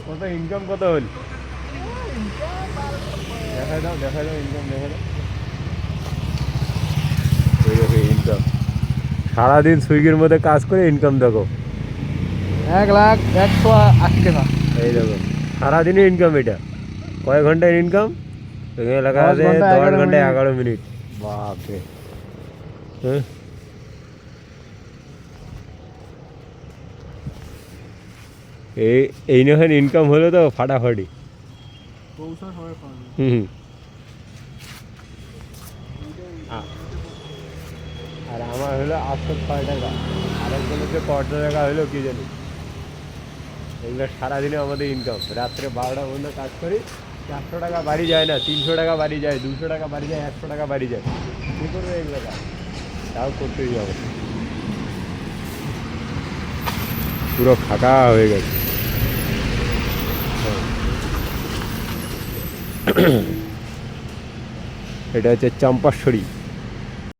কত ইনকাম কত হল দেখাই দাও ইনকাম দেখাই দাও। ইনকাম সারাদিন সুইগির মধ্যে কাজ করে ইনকাম দেখো 1,180 টাকা। এই দেখো সারাদিনই ইনকাম। এটা কয় ঘন্টার ইনকাম? এখানে লেখা আছে 10 ঘন্টা 11 মিনিট। বাপরে। হ্যাঁ এই নয় ইনকাম হলো তো ফাটাফাটি। হুম আর আমার হলো 806 টাকা। আরেকজন হচ্ছে কত টাকা হলো কি জানি। এগুলো সারাদিনে আমাদের ইনকাম। রাত্রে 12টা পর্যন্ত কাজ করি, 400 টাকা বাড়ি যায় না, 300 টাকা বাড়ি যায়, 200 টাকা বাড়ি যায়, 100 টাকা বাড়ি যায়। কী করবে এগুলো কাজ? তাও করতেই হবে। পুরো ফাঁকা হয়ে গেছে। এটা হচ্ছে চম্পাশ্বরী।